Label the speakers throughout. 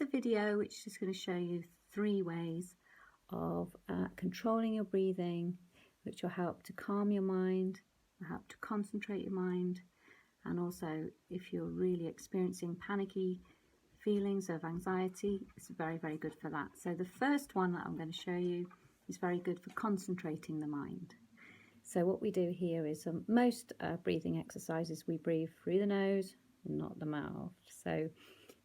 Speaker 1: a video which is going to show you 3 ways of controlling your breathing, which will help to calm your mind, will help to concentrate your mind, and also if you're really experiencing panicky feelings of anxiety, it's very, very good for that. So the first one that I'm going to show you is very good for concentrating the mind. So what we do here is most breathing exercises, we breathe through the nose, not the mouth. So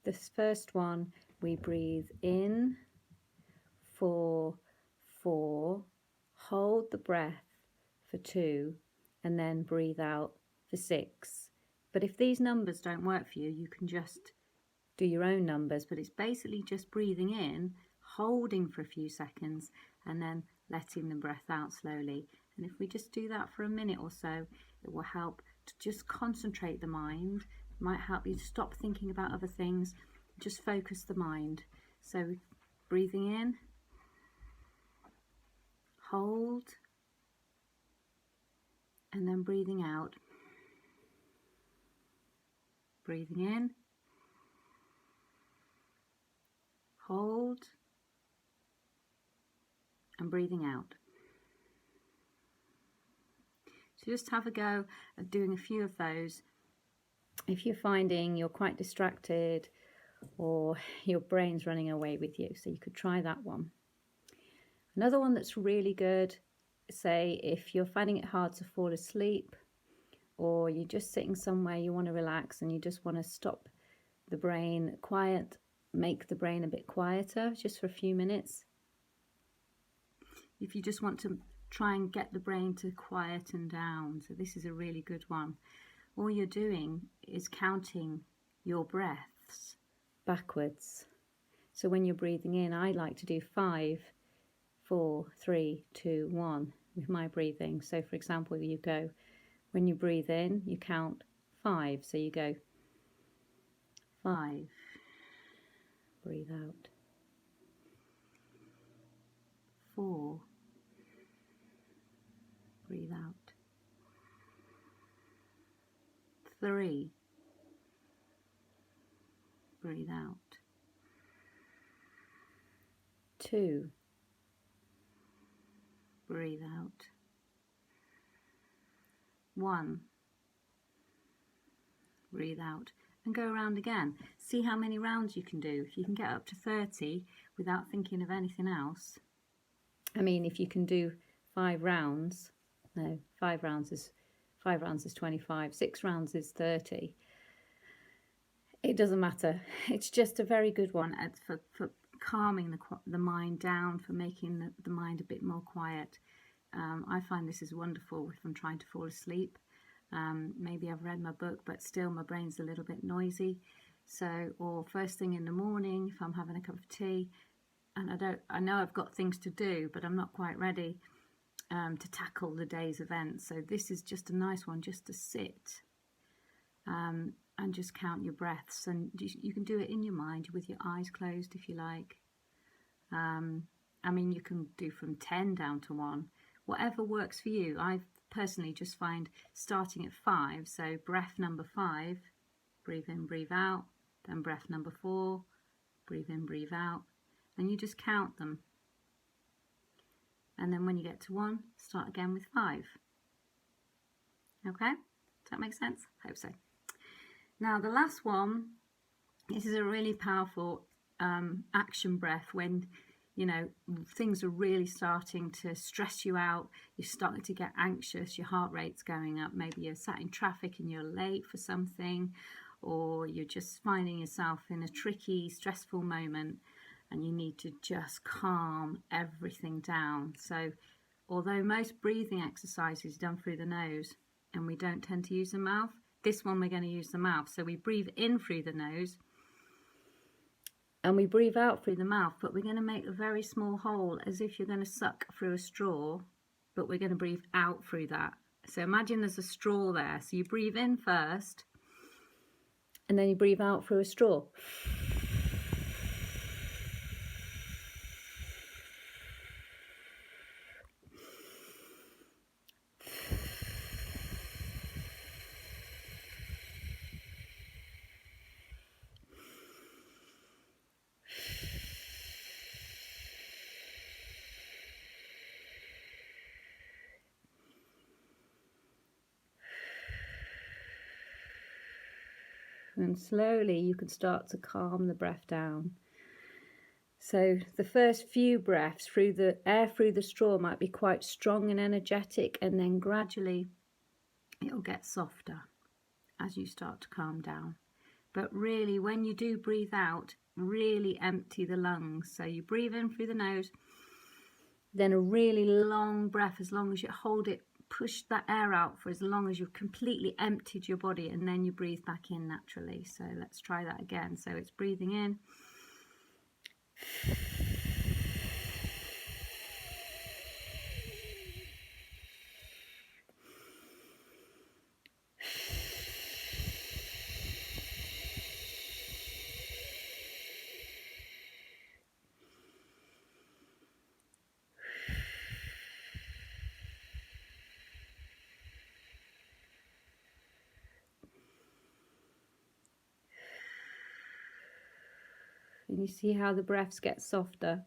Speaker 1: this first one, we breathe in for 4, hold the breath for 2, and then breathe out for 6. But if these numbers don't work for you, you can just do your own numbers, but it's basically just breathing in, holding for a few seconds, and then letting the breath out slowly. And if we just do that for a minute or so, it will help to just concentrate the mind. It might help you to stop thinking about other things, just focus the mind. So breathing in, hold, and then breathing out. Breathing in, hold, and breathing out. So just have a go at doing a few of those. If you're finding you're quite distracted or your brain's running away with you, so you could try that one. Another one that's really good, say if you're finding it hard to fall asleep, or you're just sitting somewhere, you want to relax and you just want to stop the brain quiet, make the brain a bit quieter just for a few minutes. If you just want to try and get the brain to quieten down, so this is a really good one. All you're doing is counting your breaths backwards. So when you're breathing in, I like to do 5, 4, 3, 2, 1 with my breathing. So for example, you go, when you breathe in, you count 5. So you go 5, breathe out, 4, breathe out, 3, breathe out, 2, breathe out, 1, breathe out, and go around again. See how many rounds you can do. If you can get up to 30 without thinking of anything else. I mean, if you can do 5 rounds, no, 5 rounds is 25, 6 rounds is 30. It doesn't matter. It's just a very good one for calming the mind down, for making the mind a bit more quiet. I find this is wonderful if I'm trying to fall asleep. Maybe I've read my book, but still my brain's a little bit noisy. So, or first thing in the morning, if I'm having a cup of tea, and I know I've got things to do, but I'm not quite ready to tackle the day's events. So this is just a nice one, just to sit and just count your breaths. And you can do it in your mind with your eyes closed if you like. I mean, you can do from 10 down to 1, whatever works for you. I personally just find starting at 5, so breath number 5, breathe in, breathe out, then breath number 4, breathe in, breathe out, and you just count them. And then when you get to 1, start again with 5. Okay, does that make sense? I hope so. Now the last one, this is a really powerful action breath when you know things are really starting to stress you out, you're starting to get anxious, your heart rate's going up, maybe you're sat in traffic and you're late for something, or you're just finding yourself in a tricky, stressful moment and you need to just calm everything down. So although most breathing exercise is done through the nose and we don't tend to use the mouth, this one we're going to use the mouth. So we breathe in through the nose and we breathe out through the mouth, but we're going to make a very small hole as if you're going to suck through a straw, but we're going to breathe out through that. So imagine there's a straw there. So you breathe in first and then you breathe out through a straw. And slowly you can start to calm the breath down. So the first few breaths through the air through the straw might be quite strong and energetic, and then gradually it'll get softer as you start to calm down. But really, when you do breathe out, really empty the lungs. So you breathe in through the nose, then a really long breath, as long as you hold it, push that air out for as long as you've completely emptied your body, and then you breathe back in naturally. So let's try that again. So it's breathing in. And you see how the breaths get softer.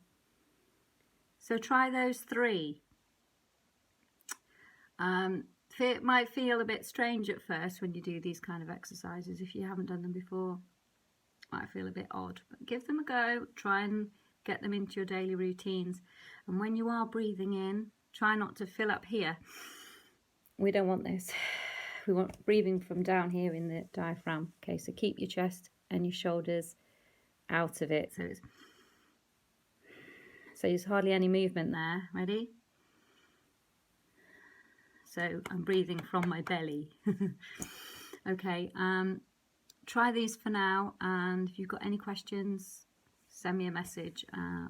Speaker 1: So try those 3. It might feel a bit strange at first when you do these kind of exercises. If you haven't done them before, it might feel a bit odd, but give them a go. Try and get them into your daily routines. And when you are breathing in, try not to fill up here. We don't want this. We want breathing from down here in the diaphragm. Okay, so keep your chest and your shoulders out of it. So there's hardly any movement there. Ready? So I'm breathing from my belly. Okay, try these for now, and if you've got any questions, send me a message,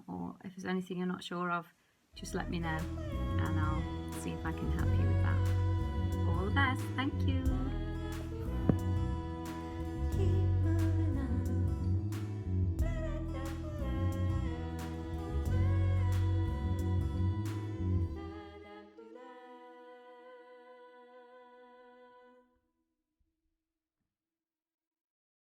Speaker 1: or if there's anything you're not sure of, just let me know and I'll see if I can help you with that. All the best. Thank you.